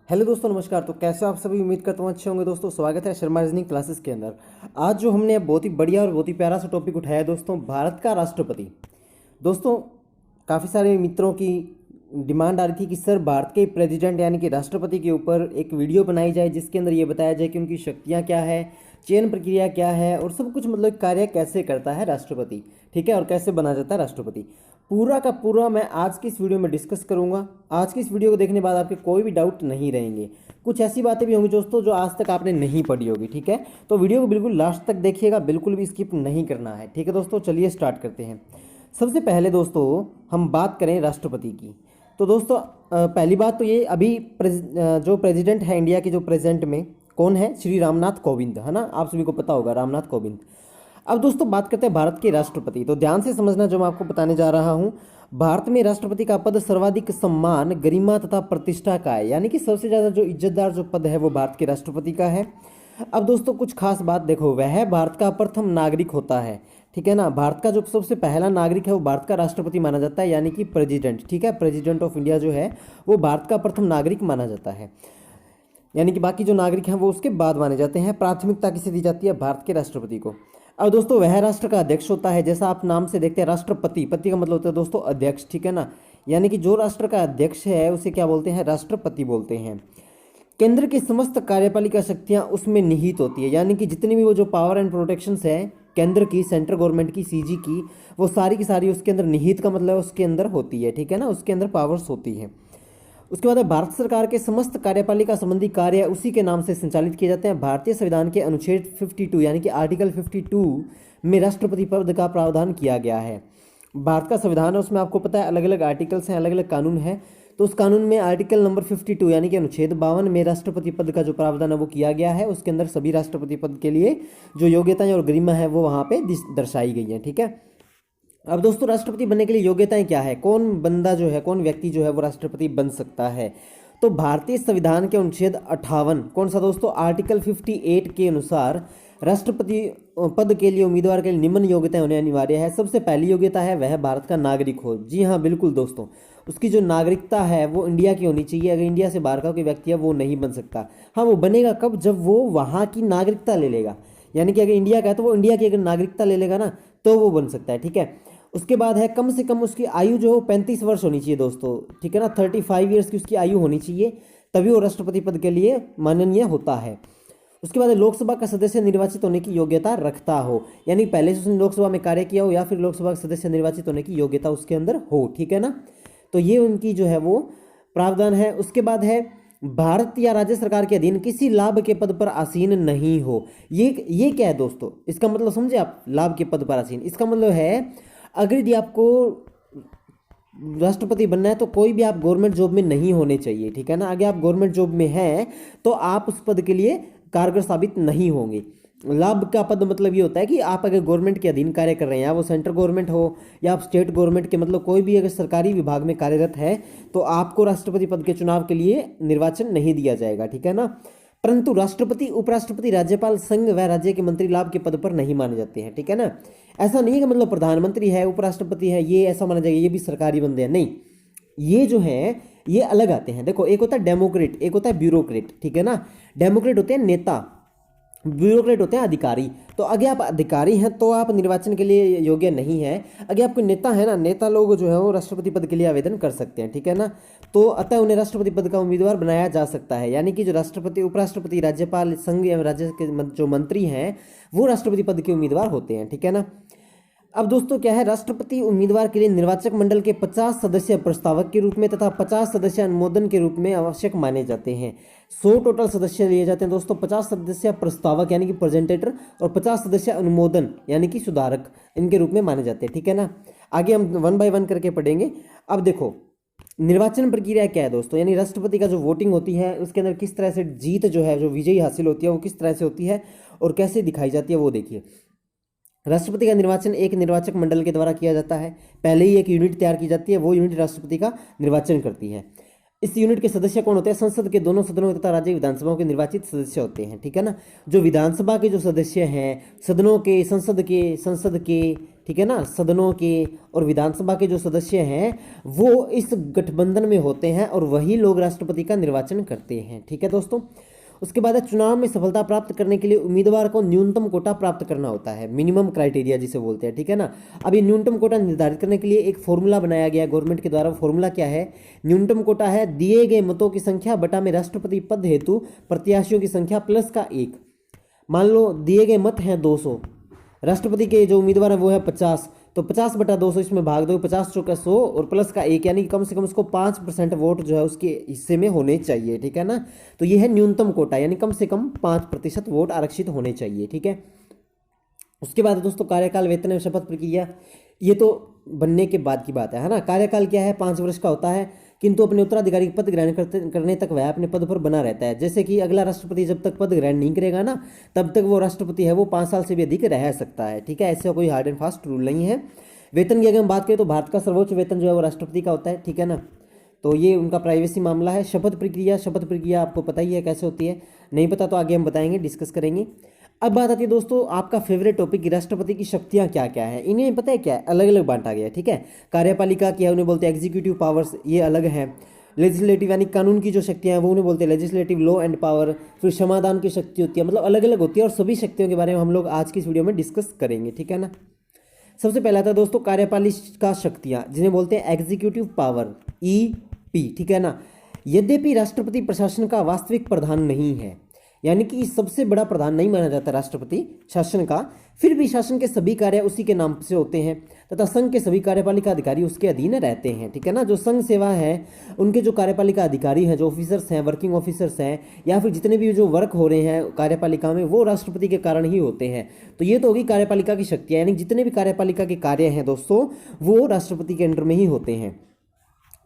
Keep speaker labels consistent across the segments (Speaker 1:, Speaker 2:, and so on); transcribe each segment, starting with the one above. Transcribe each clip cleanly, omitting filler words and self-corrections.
Speaker 1: Hello दोस्तों, नमस्कार। तो कैसे हो आप सभी? उम्मीद करता हूँ अच्छे होंगे। दोस्तों स्वागत है शर्मा रीजनिंग क्लासेस के अंदर। आज जो हमने बहुत ही बढ़िया और बहुत ही प्यारा सा टॉपिक उठाया है दोस्तों, भारत का राष्ट्रपति। दोस्तों काफ़ी सारे मित्रों की डिमांड आ रही थी कि सर भारत के प्रेसिडेंट यानी कि राष्ट्रपति के ऊपर एक वीडियो बनाई जाए जिसके अंदर ये बताया जाए कि उनकी शक्तियाँ क्या है, चयन प्रक्रिया क्या है और सब कुछ, मतलब कार्य कैसे करता है राष्ट्रपति, ठीक है, और कैसे बना जाता है राष्ट्रपति। पूरा का पूरा मैं आज की इस वीडियो में डिस्कस करूंगा। आज की इस वीडियो को देखने के बाद आपके कोई भी डाउट नहीं रहेंगे। कुछ ऐसी बातें भी होंगी दोस्तों जो आज तक आपने नहीं पढ़ी होगी, ठीक है। तो वीडियो को बिल्कुल लास्ट तक देखिएगा, बिल्कुल भी स्किप नहीं करना है, ठीक है दोस्तों। चलिए स्टार्ट करते हैं। सबसे पहले दोस्तों हम बात करें राष्ट्रपति की। तो दोस्तों पहली बात तो ये, अभी जो प्रेसिडेंट है इंडिया के, जो प्रेजेंट में कौन है, श्री रामनाथ कोविंद, है ना। आप सभी को पता होगा रामनाथ कोविंद। अब दोस्तों बात करते हैं भारत के राष्ट्रपति। तो ध्यान से समझना जो मैं आपको बताने जा रहा हूं। भारत में राष्ट्रपति का पद सर्वाधिक सम्मान, गरिमा तथा प्रतिष्ठा का है, यानी कि सबसे ज़्यादा जो इज्जतदार जो पद है वो भारत के राष्ट्रपति का है। अब दोस्तों कुछ खास बात देखो, वह भारत का प्रथम नागरिक होता है, ठीक है ना। भारत का जो सबसे पहला नागरिक है वो भारत का राष्ट्रपति माना जाता है, यानी कि प्रेसिडेंट, ठीक है। प्रेसिडेंट ऑफ इंडिया जो है वो भारत का प्रथम नागरिक माना जाता है, यानी कि बाकी जो नागरिक हैं वो उसके बाद माने जाते हैं। प्राथमिकता किसे दी जाती है? भारत के राष्ट्रपति को। अब दोस्तों वह राष्ट्र का अध्यक्ष होता है, जैसा आप नाम से देखते हैं राष्ट्रपति, पति का मतलब होता है दोस्तों अध्यक्ष, ठीक है ना। यानी कि जो राष्ट्र का अध्यक्ष है उसे क्या बोलते हैं? राष्ट्रपति बोलते हैं। केंद्र की समस्त कार्यपालिका शक्तियां उसमें निहित होती है, यानी कि जितनी भी वो जो पावर एंड प्रोटेक्शंस है केंद्र की, सेंट्रल गवर्नमेंट की, सीजी की, वो सारी की सारी उसके अंदर निहित का मतलब उसके अंदर होती है, ठीक है ना। उसके अंदर पावर्स होती है। उसके बाद भारत सरकार के समस्त कार्यपालिका संबंधी कार्य उसी के नाम से संचालित किए जाते हैं। भारतीय संविधान के अनुच्छेद 52 यानी कि आर्टिकल 52 में राष्ट्रपति पद का प्रावधान किया गया है। भारत का संविधान है, उसमें आपको पता है अलग अलग आर्टिकल्स हैं, अलग अलग कानून हैं। तो उस कानून में आर्टिकल नंबर 52 यानी कि अनुच्छेद 52 में राष्ट्रपति पद का जो प्रावधान है वो किया गया है। उसके अंदर सभी राष्ट्रपति पद के लिए जो योग्यताएं और गरिमा है वो वहाँ पे दर्शाई गई है, ठीक है। अब दोस्तों राष्ट्रपति बनने के लिए योग्यताएं क्या है, कौन बंदा जो है, कौन व्यक्ति जो है वो राष्ट्रपति बन सकता है? तो भारतीय संविधान के अनुच्छेद 58, कौन सा दोस्तों? आर्टिकल 58 के अनुसार राष्ट्रपति पद के लिए उम्मीदवार के लिए निम्न योग्यताएं होने अनिवार्य है। सबसे पहली योग्यता है वह भारत का नागरिक हो। जी हाँ बिल्कुल दोस्तों, उसकी जो नागरिकता है वो इंडिया की होनी चाहिए। अगर इंडिया से बाहर का कोई व्यक्ति है वो नहीं बन सकता। हाँ, वो बनेगा कब? जब वो वहाँ की नागरिकता ले लेगा, यानी कि अगर इंडिया का है तो वो इंडिया की अगर नागरिकता ले लेगा ना तो वो बन सकता है, ठीक है। उसके बाद है कम से कम उसकी आयु जो है 35 वर्ष होनी चाहिए दोस्तों, ठीक है ना। 35 ईयर्स की उसकी आयु होनी चाहिए, तभी वो राष्ट्रपति पद के लिए माननीय होता है। उसके बाद लोकसभा का सदस्य निर्वाचित होने की योग्यता रखता हो, यानी पहले से उसने लोकसभा में कार्य किया हो या फिर लोकसभा का सदस्य निर्वाचित होने की योग्यता उसके अंदर हो, ठीक है ना। तो ये उनकी जो है वो प्रावधान है। उसके बाद है भारत या राज्य सरकार के अधीन किसी लाभ के पद पर आसीन नहीं हो। ये क्या है दोस्तों? इसका मतलब समझे आप? लाभ के पद पर आसीन, इसका मतलब है अगर यदि आपको राष्ट्रपति बनना है तो कोई भी आप गवर्नमेंट जॉब में नहीं होने चाहिए, ठीक है ना। अगर आप गवर्नमेंट जॉब में हैं तो आप उस पद के लिए कारगर साबित नहीं होंगे। लाभ का पद मतलब ये होता है कि आप अगर गवर्नमेंट के अधीन कार्य कर रहे हैं, या वो सेंट्रल गवर्नमेंट हो या आप स्टेट गवर्नमेंट के, मतलब कोई भी अगर सरकारी विभाग में कार्यरत है तो आपको राष्ट्रपति पद के चुनाव के लिए निर्वाचन नहीं दिया जाएगा, ठीक है ना। परंतु राष्ट्रपति, उपराष्ट्रपति, राज्यपाल, संघ व राज्य के मंत्री लाभ के पद पर नहीं माने जाते हैं, ठीक है ना। ऐसा नहीं है कि मतलब प्रधानमंत्री है, उपराष्ट्रपति है, ये ऐसा माना जाएगा ये भी सरकारी बंदे हैं, नहीं। ये जो है ये अलग आते हैं। देखो, एक होता है डेमोक्रेट, एक होता है ब्यूरोक्रेट, ठीक है ना। डेमोक्रेट होते हैं नेता, ब्यूरोक्रेट होते हैं अधिकारी। तो अगर आप अधिकारी हैं तो आप निर्वाचन के लिए योग्य नहीं हैं। अगर आपको नेता है ना, नेता लोग जो है वो राष्ट्रपति पद के लिए आवेदन कर सकते हैं, ठीक है ना। तो अतः उन्हें राष्ट्रपति पद का उम्मीदवार बनाया जा सकता है, यानी कि जो राष्ट्रपति, उपराष्ट्रपति, राज्यपाल, संघ एवं राज्य के जो मंत्री हैं वो राष्ट्रपति पद के उम्मीदवार होते हैं, ठीक है ना। अब दोस्तों क्या है, राष्ट्रपति उम्मीदवार के लिए निर्वाचक मंडल के 50 सदस्य प्रस्तावक के रूप में तथा 50 सदस्य अनुमोदन के रूप में आवश्यक माने जाते हैं। 100 टोटल सदस्य लिए जाते हैं दोस्तों। 50 सदस्य प्रस्तावक यानी कि प्रेजेंटेटर और 50 सदस्य अनुमोदन यानी कि सुधारक, इनके रूप में माने जाते हैं, ठीक है ना। आगे हम 1 बाय 1 करके पढ़ेंगे। अब देखो निर्वाचन प्रक्रिया क्या है दोस्तों, यानी राष्ट्रपति का जो वोटिंग होती है उसके अंदर किस तरह से जीत जो है, जो विजयी हासिल होती है वो किस तरह से होती है और कैसे दिखाई जाती है वो देखिए। राष्ट्रपति का निर्वाचन एक निर्वाचक मंडल के द्वारा किया जाता है। पहले ही एक यूनिट तैयार की जाती है, वो यूनिट राष्ट्रपति का निर्वाचन करती है। इस यूनिट के सदस्य कौन होते हैं? संसद के दोनों सदनों तथा राज्य विधानसभाओं के निर्वाचित सदस्य होते हैं, ठीक है ना। जो विधानसभा के जो सदस्य हैं, सदनों के, संसद के, ठीक है ना, सदनों के और विधानसभा के जो सदस्य हैं वो इस गठबंधन में होते हैं और वही लोग राष्ट्रपति का निर्वाचन करते हैं, ठीक है दोस्तों। उसके बाद चुनाव में सफलता प्राप्त करने के लिए उम्मीदवार को न्यूनतम कोटा प्राप्त करना होता है, मिनिमम क्राइटेरिया जिसे बोलते हैं, ठीक है ना। अब ये न्यूनतम कोटा निर्धारित करने के लिए एक फॉर्मूला बनाया गया गवर्नमेंट के द्वारा। फॉर्मूला क्या है? न्यूनतम कोटा है दिए गए मतों की संख्या बटा में राष्ट्रपति पद हेतु प्रत्याशियों की संख्या प्लस का 1। मान लो दिए गए मत हैं 200, राष्ट्रपति के जो उम्मीदवार है वो है 50, तो 50 बटा 200 इसमें भाग दो, 50 चौका 100 और प्लस का 1, यानी कि कम से कम उसको 5% वोट जो है उसके हिस्से में होने चाहिए, ठीक है ना। तो ये है न्यूनतम कोटा, यानी कम से कम 5% वोट आरक्षित होने चाहिए, ठीक है। उसके बाद दोस्तों कार्यकाल, वेतन एवं शपथ प्रक्रिया, ये तो बनने के बाद की बात है ना। कार्यकाल क्या है? 5 वर्ष का होता है, किंतु अपने उत्तराधिकारी पद ग्रहण करने तक वह अपने पद पर बना रहता है। जैसे कि अगला राष्ट्रपति जब तक पद ग्रहण नहीं करेगा ना, तब तक वो राष्ट्रपति है वो 5 साल से भी अधिक रह सकता है, ठीक है। ऐसा कोई हार्ड एंड फास्ट रूल नहीं है। वेतन की अगर हम बात करें तो भारत का सर्वोच्च वेतन जो है वो राष्ट्रपति का होता है, ठीक है ना। तो ये उनका प्राइवेसी मामला है। शपथ प्रक्रिया आपको पता ही है कैसे होती है, नहीं पता तो आगे हम बताएंगे, डिस्कस करेंगे। अब बात आती है दोस्तों आपका फेवरेट टॉपिक की राष्ट्रपति की शक्तियां क्या क्या है। इन्हें पता है क्या है? अलग अलग बांटा गया है, ठीक है। कार्यपालिका क्या है, उन्हें बोलते हैं एग्जीक्यूटिव पावर्स, ये अलग है। लेजिस्लेटिव यानी कानून की जो शक्तियां हैं वो उन्हें बोलते हैं लेजिस्लेटिव, लॉ एंड पावर। फिर समाधान की शक्ति होती है, मतलब अलग अलग होती है और सभी शक्तियों के बारे में हम लोग आज की इस वीडियो में डिस्कस करेंगे, ठीक है ना। सबसे पहला था दोस्तों कार्यपालिका शक्तियां, जिन्हें बोलते हैं एग्जीक्यूटिव पावर, ईपी, ठीक है ना। यद्यपि राष्ट्रपति प्रशासन का वास्तविक प्रधान नहीं है, यानी कि सबसे बड़ा प्रधान नहीं माना जाता राष्ट्रपति शासन का, फिर भी शासन के सभी कार्य उसी के नाम से होते हैं तथा संघ के सभी कार्यपालिका अधिकारी उसके अधीन रहते हैं, ठीक है ना। जो संघ सेवा है उनके जो कार्यपालिका अधिकारी हैं, जो ऑफिसर्स हैं, वर्किंग ऑफिसर्स हैं, या फिर जितने भी जो वर्क हो रहे हैं कार्यपालिका में, वो राष्ट्रपति के कारण ही होते हैं। तो ये तो होगी कार्यपालिका की शक्तियाँ, यानी जितने भी कार्यपालिका के कार्य हैं दोस्तों वो राष्ट्रपति के अंडर में ही होते हैं।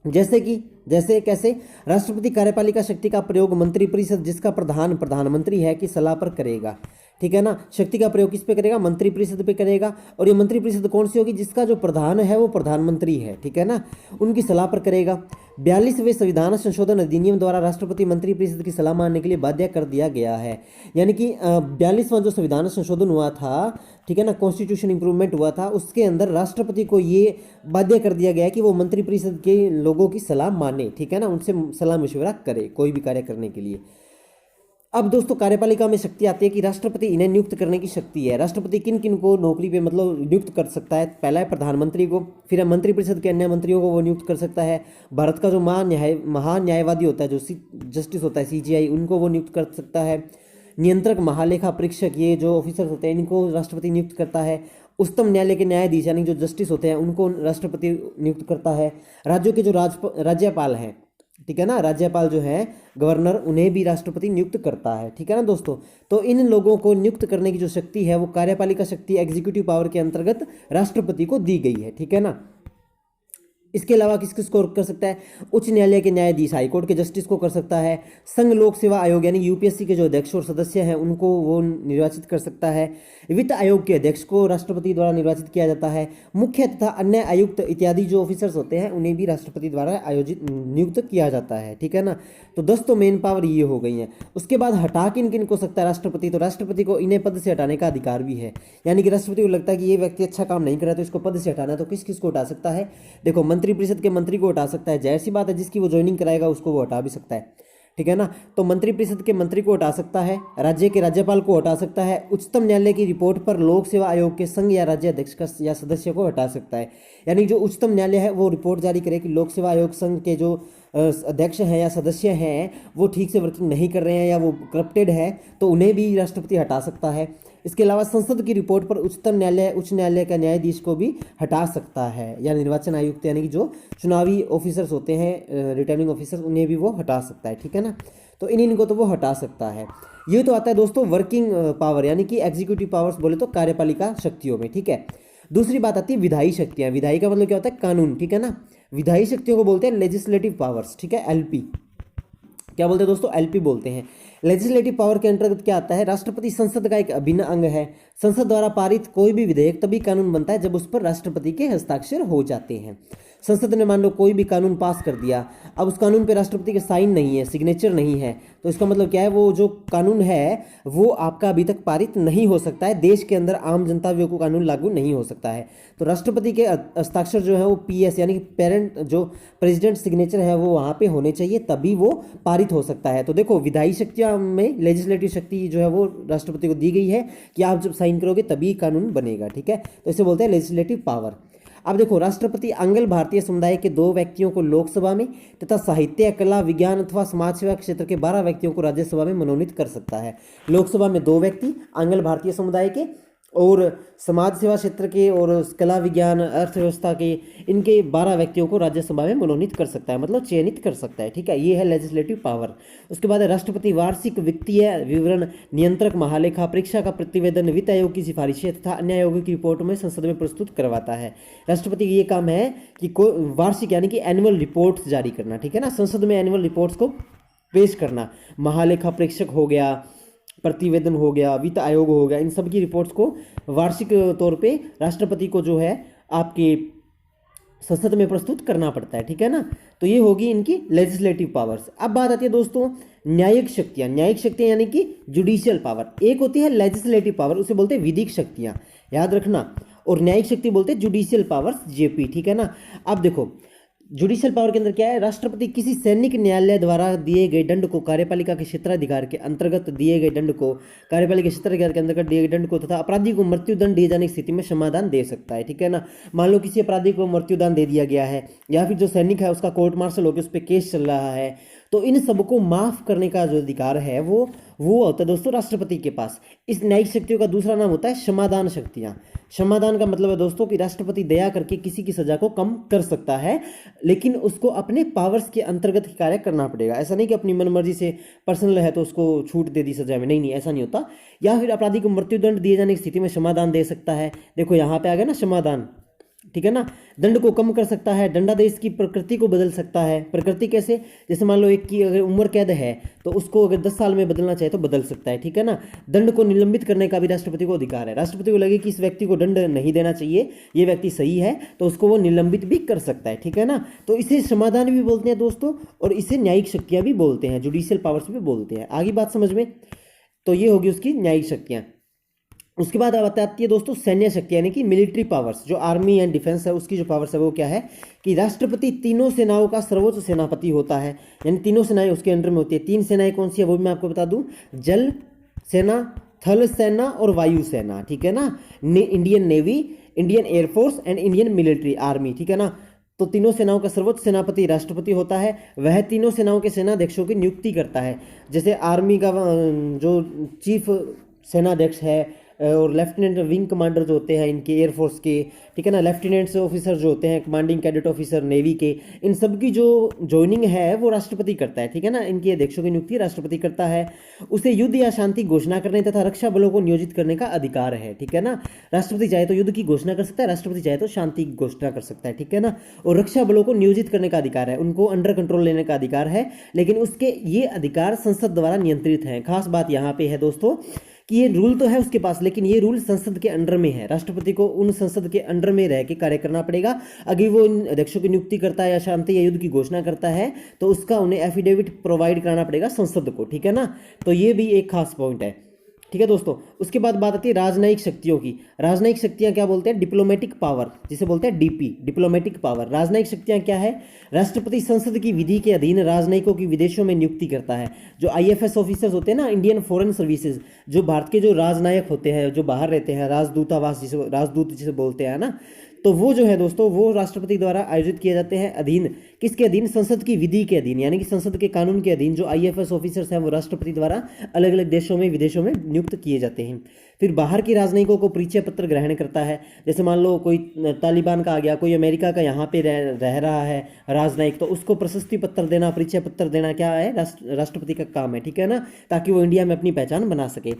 Speaker 1: जैसे कैसे? राष्ट्रपति कार्यपालिका शक्ति का प्रयोग मंत्रिपरिषद, जिसका प्रधान प्रधानमंत्री है, की सलाह पर करेगा, ठीक है ना। शक्ति का प्रयोग किस पे करेगा? मंत्रिपरिषद पे करेगा। और ये मंत्रिपरिषद कौन सी होगी? जिसका जो प्रधान है वो प्रधानमंत्री है, ठीक है ना, उनकी सलाह पर करेगा। 42वें संविधान संशोधन अधिनियम द्वारा राष्ट्रपति मंत्रिपरिषद की सलाह मानने के लिए बाध्य कर दिया गया है। यानी कि 42वां जो संविधान संशोधन हुआ था, ठीक है ना, कॉन्स्टिट्यूशन इंप्रूवमेंट हुआ था, उसके अंदर राष्ट्रपति को ये बाध्य कर दिया गया है कि वो मंत्रिपरिषद के लोगों की सलाह माने, ठीक है ना, उनसे सलाह मशवरा करे कोई भी कार्य करने के लिए। अब दोस्तों कार्यपालिका में शक्ति आती है कि राष्ट्रपति इन्हें नियुक्त करने की शक्ति है। राष्ट्रपति किन किन को नौकरी पे मतलब नियुक्त कर सकता है? पहला है प्रधानमंत्री को, फिर है मंत्रिपरिषद के अन्य मंत्रियों को वो नियुक्त कर सकता है। भारत का जो महान्यायवादी होता है, जो जस्टिस होता है CJI, उनको वो नियुक्त कर सकता है। नियंत्रक, महालेखा परीक्षक, ये जो ऑफिसर्स होते हैं इनको राष्ट्रपति नियुक्त करता है। उच्चतम न्यायालय के न्यायाधीश यानी जो जस्टिस होते हैं उनको राष्ट्रपति नियुक्त करता है। राज्यों के जो राज्यपाल हैं, ठीक है ना, राज्यपाल जो है गवर्नर, उन्हें भी राष्ट्रपति नियुक्त करता है, ठीक है ना दोस्तों। तो इन लोगों को नियुक्त करने की जो शक्ति है वो कार्यपालिका शक्ति एग्जीक्यूटिव पावर के अंतर्गत राष्ट्रपति को दी गई है, ठीक है ना। इसके अलावा किस किस को कर सकता है? उच्च न्यायालय के न्यायाधीश, हाईकोर्ट के जस्टिस को कर सकता है। संघ लोक सेवा आयोग यानी UPSC के जो अध्यक्ष और सदस्य हैं उनको वो निर्वाचित कर सकता है। वित्त आयोग के अध्यक्ष को राष्ट्रपति द्वारा निर्वाचित किया जाता है। मुख्य तथा अन्य आयुक्त इत्यादि जो ऑफिसर्स होते हैं उन्हें भी राष्ट्रपति द्वारा नियुक्त किया जाता है, ठीक है ना। तो 10 तो मेन पावर ये हो गई हैं। उसके बाद हटा किन किन को सकता है राष्ट्रपति? तो राष्ट्रपति को इन्हें पद से हटाने का अधिकार भी है, यानी कि राष्ट्रपति को लगता है कि ये व्यक्ति अच्छा काम नहीं कर रहा तो इसको पद से हटाना है, तो किस किस को हटा सकता है? देखो मंत्रिपरिषद के मंत्री को हटा सकता है, जाहिर सी बात है जिसकी वो ज्वाइनिंग कराएगा उसको वो हटा भी सकता है, ठीक है ना। तो मंत्रिपरिषद के मंत्री को हटा सकता है, राज्य के राज्यपाल को हटा सकता है, उच्चतम न्यायालय की रिपोर्ट पर लोक सेवा आयोग के संघ या राज्य अध्यक्ष का या सदस्य को हटा सकता है। यानी जो उच्चतम न्यायालय है वो रिपोर्ट जारी करे कि लोक सेवा आयोग संघ के जो अध्यक्ष हैं या सदस्य हैं वो ठीक से वर्किंग नहीं कर रहे हैं या वो करप्टेड है, तो उन्हें भी राष्ट्रपति हटा सकता है। इसके अलावा संसद की रिपोर्ट पर उच्चतम न्यायालय, उच्च न्यायालय का न्यायाधीश को भी हटा सकता है, या निर्वाचन आयुक्त यानी कि जो चुनावी ऑफिसर्स होते हैं, रिटर्निंग ऑफिसर्स, उन्हें भी वो हटा सकता है, ठीक है ना। तो इनको तो वो हटा सकता है। ये तो आता है दोस्तों वर्किंग पावर यानी कि एग्जीक्यूटिव पावर्स बोले तो कार्यपालिका शक्तियों में, ठीक है। दूसरी बात आती है विधायी शक्तियाँ। विधायी का मतलब क्या होता है? कानून, ठीक है ना। विधायी शक्तियों को बोलते हैं लेजिस्लेटिव पावर्स, ठीक है, LP। क्या बोलते हैं दोस्तों? LP बोलते हैं। लेजिस्लेटिव पावर के अंतर्गत क्या आता है? राष्ट्रपति संसद का एक अभिन्न अंग है। संसद द्वारा पारित कोई भी विधेयक तभी कानून बनता है जब उस पर राष्ट्रपति के हस्ताक्षर हो जाते हैं। संसद ने मान लो कोई भी कानून पास कर दिया, अब उस कानून पे राष्ट्रपति के साइन नहीं है, सिग्नेचर नहीं है, तो इसका मतलब क्या है, वो जो कानून है वो आपका अभी तक पारित नहीं हो सकता है, देश के अंदर आम जनता को कानून लागू नहीं हो सकता है। तो राष्ट्रपति के हस्ताक्षर जो है वो PS यानी कि पेरेंट जो प्रेसिडेंट सिग्नेचर है वो वहाँ पे होने चाहिए, तभी वो पारित हो सकता है। तो देखो विधायी शक्तियाँ में लेजिस्लेटिव शक्ति जो है वो राष्ट्रपति को दी गई है कि आप जब साइन करोगे तभी कानून बनेगा, ठीक है। तो इसे बोलते हैं लेजिस्लेटिव पावर। अब देखो राष्ट्रपति अंग्ल भारतीय समुदाय के 2 व्यक्तियों को लोकसभा में तथा साहित्य, कला, विज्ञान अथवा समाज सेवा क्षेत्र के 12 व्यक्तियों को राज्यसभा में मनोनीत कर सकता है। लोकसभा में 2 व्यक्ति अंग्ल भारतीय समुदाय के, और समाज सेवा क्षेत्र के और कला, विज्ञान, अर्थव्यवस्था के, इनके 12 व्यक्तियों को राज्यसभा में मनोनीत कर सकता है, मतलब चयनित कर सकता है, ठीक है। ये है लेजिस्लेटिव पावर। उसके बाद राष्ट्रपति वार्षिक वित्तीय विवरण, नियंत्रक, महालेखा परीक्षा का प्रतिवेदन, वित्त आयोग की सिफारिशें तथा अन्य आयोगों की रिपोर्ट में संसद में प्रस्तुत करवाता है। राष्ट्रपति का ये काम है कि वार्षिक यानी कि एनुअल रिपोर्ट जारी करना, ठीक है ना, संसद में एनुअल रिपोर्ट्स को पेश करना। महालेखा परीक्षक हो गया, प्रतिवेदन हो गया, वित्त आयोग हो गया, इन सब की रिपोर्ट्स को वार्षिक तौर पे राष्ट्रपति को जो है आपके संसद में प्रस्तुत करना पड़ता है, ठीक है ना। तो ये होगी इनकी लेजिस्लेटिव पावर्स। अब बात आती है दोस्तों न्यायिक शक्तियां। न्यायिक शक्तियां यानी कि जुडिशियल पावर। एक होती है लेजिस्लेटिव पावर, उसे बोलते हैं विधिक शक्तियां, याद रखना, और न्यायिक शक्ति बोलते हैं जुडिशियल पावर्स, JP, ठीक है ना। अब देखो जुडिशियल पावर के अंदर क्या है, राष्ट्रपति किसी सैनिक न्यायालय द्वारा दिए गए दंड को कार्यपालिका के क्षेत्राधिकार के अंतर्गत दिए गए दंड को, कार्यपालिका के क्षेत्राधिकार के अंतर्गत दिए गए दंड को तथा अपराधी को मृत्युदंड दिए जाने की स्थिति में समाधान दे सकता है, ठीक है ना। मान लो किसी अपराधी को मृत्युदंड दे दिया गया है, या फिर जो सैनिक है उसका कोर्ट मार्शल होकर उस पर केस चल रहा है, तो इन सबको माफ करने का जो अधिकार है वो होता है दोस्तों राष्ट्रपति के पास। इस न्यायिक शक्तियों का दूसरा नाम होता है क्षमादान शक्तियां। क्षमादान का मतलब है दोस्तों कि राष्ट्रपति दया करके किसी की सजा को कम कर सकता है, लेकिन उसको अपने पावर्स के अंतर्गत ही कार्य करना पड़ेगा। ऐसा नहीं कि अपनी मनमर्जी से पर्सनल है तो उसको छूट दे दी सजा में, नहीं नहीं, ऐसा नहीं होता। या फिर अपराधी को मृत्युदंड दिए जाने की स्थिति में क्षमादान दे सकता है। देखो यहाँ पे आ गया ना क्षमादान, ठीक है ना। दंड को कम कर सकता है, दंडादेश की प्रकृति को बदल सकता है। प्रकृति कैसे, जैसे मान लो एक की अगर उम्र कैद है तो उसको अगर 10 साल में बदलना चाहे तो बदल सकता है, ठीक है ना। दंड को निलंबित करने का भी राष्ट्रपति को अधिकार है। राष्ट्रपति को लगे कि इस व्यक्ति को दंड नहीं देना चाहिए, ये व्यक्ति सही है, तो उसको वो निलंबित भी कर सकता है, ठीक है ना। तो इसे समाधान भी बोलते हैं दोस्तों, और इसे न्यायिक शक्तियां भी बोलते हैं, जुडिशियल पावर्स भी बोलते हैं। आगे बात समझ में, तो ये होगी उसकी न्यायिक शक्तियां। उसके बाद अब आती है दोस्तों सैन्य शक्ति यानी कि मिलिट्री पावर्स। जो आर्मी एंड डिफेंस है उसकी जो पावर्स है वो क्या है कि राष्ट्रपति तीनों सेनाओं का सर्वोच्च सेनापति होता है, यानी तीनों सेनाएं उसके अंडर में होती है। 3 सेनाएं कौन सी है वो भी मैं आपको बता दूं, जल सेना, थल सेना और वायु सेना, ठीक है ना। Indian navy, Indian air force and Indian military army, ठीक है ना। तो तीनों सेनाओं का सर्वोच्च सेनापति राष्ट्रपति होता है। वह तीनों सेनाओं के सेनाध्यक्षों की नियुक्ति करता है। जैसे आर्मी का जो चीफ सेनाध्यक्ष है और लेफ्टिनेंट विंग कमांडर जो होते हैं इनके एयरफोर्स के, ठीक है ना, लेफ्टिनेंट्स ऑफिसर जो होते हैं कमांडिंग कैडेट ऑफिसर नेवी के, इन सब की जो ज्वाइनिंग है वो राष्ट्रपति करता है, ठीक है ना। इनके अध्यक्षों की नियुक्ति राष्ट्रपति करता है। उसे युद्ध या शांति घोषणा करने तथा रक्षा बलों को नियोजित करने का अधिकार है, ठीक है ना। राष्ट्रपति चाहे तो युद्ध की घोषणा कर सकता है, राष्ट्रपति चाहे तो शांति की घोषणा कर सकता है, ठीक है ना। और रक्षा बलों को नियोजित करने का अधिकार है, उनको अंडर कंट्रोल लेने का अधिकार है, लेकिन उसके ये अधिकार संसद द्वारा नियंत्रित हैं। खास बात यहाँ पे है दोस्तों कि ये रूल तो है उसके पास, लेकिन ये रूल संसद के अंडर में है। राष्ट्रपति को उन संसद के अंडर में रह के कार्य करना पड़ेगा। अगर वो इन अध्यक्षों की नियुक्ति करता है या शांति या युद्ध की घोषणा करता है तो उसका उन्हें एफिडेविट प्रोवाइड कराना पड़ेगा संसद को, ठीक है ना। तो ये भी एक खास पॉइंट है, ठीक है दोस्तों। उसके बाद बात आती है राजनयिक शक्तियों की। राजनयिक शक्तियां क्या बोलते हैं, डिप्लोमेटिक पावर, जिसे बोलते हैं DP, डिप्लोमेटिक पावर। राजनयिक शक्तियां क्या है, राष्ट्रपति संसद की विधि के अधीन राजनयिकों की विदेशों में नियुक्ति करता है। जो IFS ऑफिसर्स होते हैं ना, इंडियन फॉरेन सर्विसेज, जो भारत के जो राजनायक होते हैं, जो बाहर रहते हैं, राजदूतावास जिसे राजदूत जिसे बोलते हैं ना, तो वो जो है दोस्तों वो राष्ट्रपति द्वारा आयोजित किए जाते हैं। अधीन किसके अधीन, संसद की विधि के अधीन, यानी कि संसद के कानून के अधीन जो IFS ऑफिसर्स हैं वो राष्ट्रपति द्वारा अलग अलग देशों में विदेशों में नियुक्त किए जाते हैं। फिर बाहर के राजनयिकों को परिचय पत्र ग्रहण करता है। जैसे मान लो कोई तालिबान का आ गया, कोई अमेरिका का यहाँ पे रह रहा है राजनयिक, तो उसको प्रशस्ति पत्र देना, परिचय पत्र देना क्या है, राष्ट्रपति का काम है, ठीक है ना, ताकि वो इंडिया में अपनी पहचान बना सके।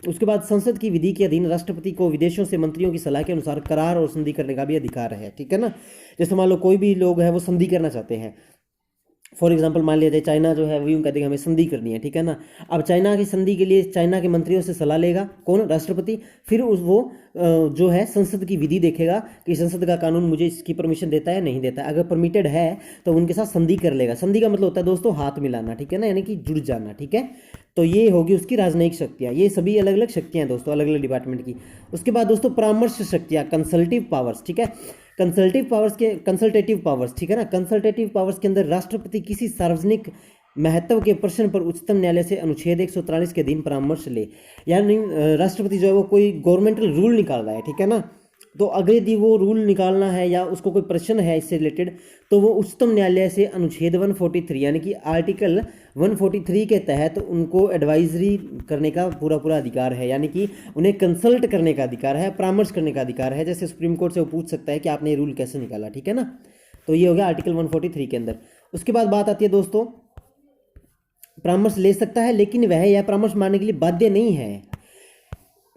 Speaker 1: उसके बाद संसद की विधि के अधीन राष्ट्रपति को विदेशों से मंत्रियों की सलाह के अनुसार करार और संधि करने का भी अधिकार है, ठीक है ना। जैसे मान लो कोई भी लोग है वो संधि करना चाहते हैं, फॉर एग्जांपल मान लिया जाए चाइना जो है वो यूँ कह देगा हमें संधि करनी है, ठीक है ना। अब चाइना की संधि के लिए चाइना के मंत्रियों से सलाह लेगा कौन, राष्ट्रपति। फिर वो जो है संसद की विधि देखेगा कि संसद का कानून मुझे इसकी परमिशन देता है नहीं देता है। अगर परमिटेड है तो उनके साथ संधि कर लेगा। संधि का मतलब होता है दोस्तों हाथ मिलाना, ठीक है ना, यानी कि जुड़ जाना, ठीक है। तो ये होगी उसकी राजनयिक शक्तियाँ। ये सभी अलग अलग शक्तियाँ हैं दोस्तों, अलग अलग डिपार्टमेंट की। उसके बाद दोस्तों परामर्श शक्तियाँ, कंसल्टिव पावर्स, ठीक है। कंसल्टेटिव पावर्स, ठीक है ना। कंसल्टेटिव पावर्स के अंदर राष्ट्रपति किसी सार्वजनिक महत्व के प्रश्न पर उच्चतम न्यायालय से अनुच्छेद 143 के अधीन परामर्श ले। यानी राष्ट्रपति जो है वो कोई गवर्नमेंटल रूल निकाल रहा है, ठीक है ना। तो अगर यदि वो रूल निकालना है या उसको कोई प्रश्न है इससे रिलेटेड, तो वो उच्चतम न्यायालय से अनुच्छेद 143 यानी कि आर्टिकल 143 के तहत उनको एडवाइजरी करने का पूरा पूरा अधिकार है, यानी कि उन्हें कंसल्ट करने का अधिकार है, परामर्श करने का अधिकार है। जैसे सुप्रीम कोर्ट से वो पूछ सकता है कि आपने ये रूल कैसे निकाला, ठीक है ना। तो ये हो गया आर्टिकल 143 के अंदर। उसके बाद बात आती है दोस्तों, परामर्श ले सकता है लेकिन वह यह परामर्श मानने के लिए बाध्य नहीं है।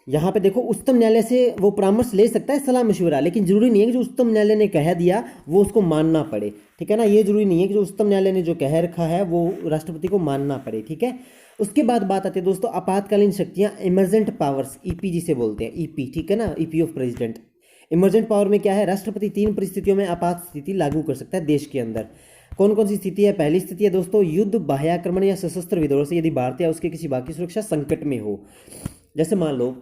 Speaker 1: यहाँ पे देखो उच्चतम न्यायालय से वो परामर्श ले सकता है, सलाह मशवरा, लेकिन जरूरी नहीं है कि जो उच्चतम न्यायालय ने कह दिया वो उसको मानना पड़े, ठीक है ना। ये जरूरी नहीं है कि जो उच्चतम न्यायालय ने जो कह रखा है वो राष्ट्रपति को मानना पड़े, ठीक है। उसके बाद बात आती है दोस्तों आपातकालीन शक्तियां, इमरजेंट पावर्स, ईपी जिसे बोलते हैं, ईपी, ठीक है ना, EP of president. Emergent power में क्या है, राष्ट्रपति 3 परिस्थितियों में आपात स्थिति लागू कर सकता है देश के अंदर। कौन कौन सी स्थिति है, पहली स्थिति है दोस्तों युद्ध, बाह्य आक्रमण या सशस्त्र विद्रोह से यदि भारत या उसके किसी बाकी सुरक्षा संकट में हो। जैसे मान लो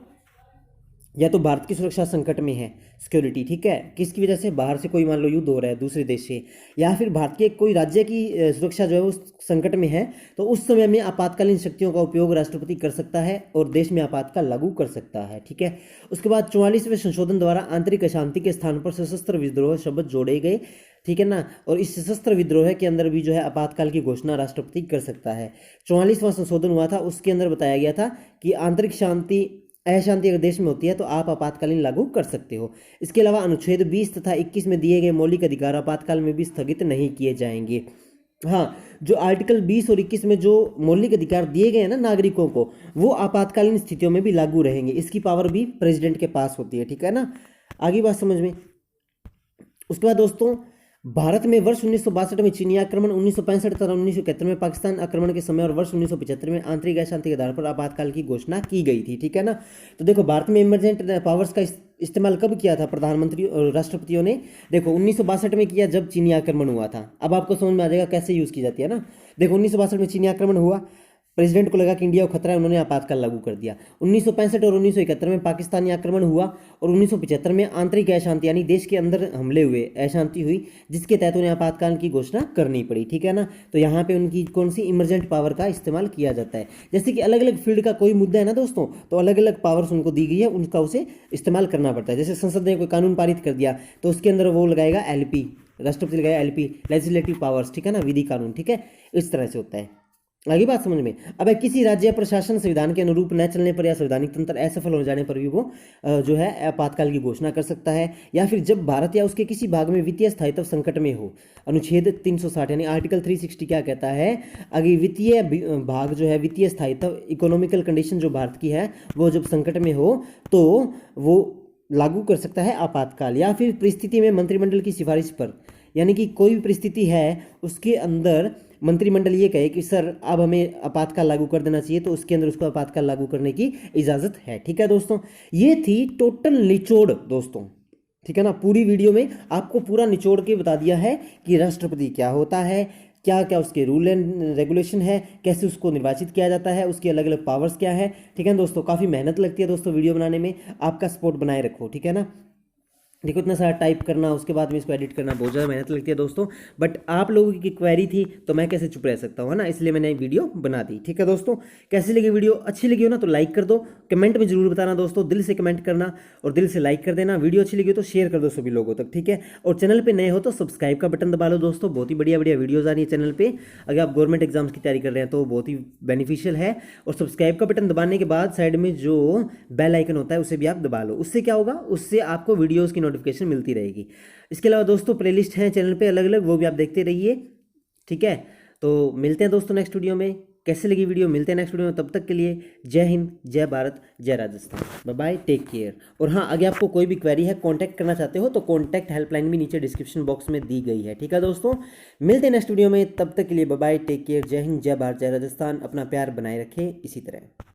Speaker 1: या तो भारत की सुरक्षा संकट में है, सिक्योरिटी, ठीक है, किसकी वजह से, बाहर से कोई मान लो युद्ध हो रहा है दूसरे देश से, या फिर भारत के कोई राज्य की सुरक्षा जो है वो संकट में है, तो उस समय में आपातकालीन शक्तियों का उपयोग राष्ट्रपति कर सकता है और देश में आपातकाल लागू कर सकता है, ठीक है। उसके बाद 44वें संशोधन द्वारा आंतरिक अशांति के स्थान पर सशस्त्र विद्रोह शब्द जोड़े गए, ठीक है ना। और इस सशस्त्र विद्रोह के अंदर भी जो है आपातकाल की घोषणा राष्ट्रपति कर सकता है। 44वां संशोधन हुआ था, उसके अंदर बताया गया था कि आंतरिक शांति अशांति अगर देश में होती है तो आप आपातकालीन लागू कर सकते हो। इसके अलावा अनुच्छेद 20 तथा 21 में दिए गए मौलिक अधिकार आपातकाल में भी स्थगित नहीं किए जाएंगे। हाँ, जो आर्टिकल 20 और 21 में जो मौलिक अधिकार दिए गए हैं ना नागरिकों को, वो आपातकालीन स्थितियों में भी लागू रहेंगे। इसकी पावर भी प्रेसिडेंट के पास होती है, ठीक है ना। आगे बात समझ में। उसके बाद दोस्तों भारत में वर्ष 1962 में चीनी आक्रमण, 1965 तथा 1971 में पाकिस्तान आक्रमण के समय और वर्ष 1975 में आंतरिक अशांति के आधार पर आपातकाल की घोषणा की गई थी, ठीक है ना। तो देखो भारत में इमरजेंट पावर्स का इस्तेमाल कब किया था प्रधानमंत्री और राष्ट्रपतियों ने, देखो 1962 में किया जब चीनी आक्रमण हुआ था। अब आपको समझ में आ जाएगा कैसे यूज़ की जाती है ना। देखो 1962 में चीनी आक्रमण हुआ, प्रेसिडेंट को लगा कि इंडिया को खतरा है, उन्होंने आपातकाल लागू कर दिया। 1965 और 1971 में पाकिस्तानी आक्रमण हुआ और 1975 में आंतरिक अशांति यानी देश के अंदर हमले हुए, अशांति हुई, जिसके तहत उन्हें आपातकाल की घोषणा करनी पड़ी, ठीक है ना। तो यहाँ पे उनकी कौन सी इमरजेंट पावर का इस्तेमाल किया जाता है। जैसे कि अलग अलग फील्ड का कोई मुद्दा है ना दोस्तों, तो अलग अलग पावर्स उनको दी गई है, उनका उसे इस्तेमाल करना पड़ता है। जैसे संसद ने कोई कानून पारित कर दिया तो उसके अंदर वो लगाएगा एलपी, राष्ट्रपति लगाएगा एलपी, लेजिस्लेटिव पावर्स, ठीक है ना, विधि कानून, ठीक है, इस तरह से होता है। आगे बात समझ में। अब किसी राज्य या प्रशासन संविधान के अनुरूप न चलने पर या संवैधानिक तंत्र असफल हो जाने पर भी वो जो है आपातकाल की घोषणा कर सकता है, या फिर जब भारत या उसके किसी भाग में वित्तीय स्थायित्व संकट में हो। अनुच्छेद 360 यानी आर्टिकल 360 क्या कहता है, अगर वित्तीय भाग जो है, वित्तीय स्थायित्व, इकोनॉमिकल कंडीशन जो भारत की है वो जब संकट में हो तो वो लागू कर सकता है आपातकाल। या फिर परिस्थिति में मंत्रिमंडल की सिफारिश पर, यानी कि कोई भी परिस्थिति है उसके अंदर मंत्रिमंडल ये कहे कि सर अब हमें आपातकाल लागू कर देना चाहिए, तो उसके अंदर उसको आपातकाल लागू करने की इजाज़त है, ठीक है दोस्तों। ये थी टोटल निचोड़ दोस्तों, ठीक है ना। पूरी वीडियो में आपको पूरा निचोड़ के बता दिया है कि राष्ट्रपति क्या होता है, क्या क्या उसके रूल एंड रेगुलेशन है, कैसे उसको निर्वाचित किया जाता है, उसकी अलग अलग पावर्स क्या है, ठीक है दोस्तों। काफ़ी मेहनत लगती है दोस्तों वीडियो बनाने में, आपका सपोर्ट बनाए रखो, ठीक है ना। देखो इतना सारा टाइप करना, उसके बाद में इसको एडिट करना बहुत ज़्यादा मेहनत लगती है दोस्तों, बट आप लोगों की क्वेरी थी तो मैं कैसे चुप रह सकता हूँ, है ना, इसलिए मैंने वीडियो बना दी, ठीक है दोस्तों। कैसी लगी वीडियो, अच्छी लगी हो ना तो लाइक कर दो, कमेंट में जरूर बताना दोस्तों, दिल से कमेंट करना और दिल से लाइक कर देना। वीडियो अच्छी लगी हो तो शेयर कर दो सभी लोगों तक, ठीक है। और चैनल पर नए हो तो सब्सक्राइब का बटन दबा लो दोस्तों, बहुत ही बढ़िया बढ़िया वीडियोज़ आ रही है चैनल पर। अगर आप गवर्नमेंट एग्जाम्स की तैयारी कर रहे हैं तो बहुत ही बेनिफिशियल है। और सब्सक्राइब का बटन दबाने के बाद साइड में जो बेल आइकन होता है उसे भी आप दबा लो, उससे क्या होगा, उससे आपको वीडियोज़ की नोटिफिकेशन मिलती रहेगी। इसके अलावा दोस्तों प्लेलिस्ट हैं चैनल पे अलग अलग, वो भी आप देखते रहिए, ठीक है। तो मिलते हैं दोस्तों नेक्स्ट वीडियो में। कैसे लगी वीडियो, मिलते हैं नेक्स्ट वीडियो में, तब तक के लिए जय हिंद, जय भारत, जय Rajasthan, bye bye, take care. और हाँ, अगर आपको कोई भी क्वेरी है, कांटेक्ट करना चाहते हो तो कांटेक्ट हेल्पलाइन भी नीचे डिस्क्रिप्शन बॉक्स में दी गई है। ठीक है दोस्तों, मिलते हैं नेक्स्ट वीडियो में, तब तक के लिए बाय बाय, टेक केयर, जय हिंद, जय भारत, जय राजस्थान। अपना प्यार बनाए रखें इसी तरह।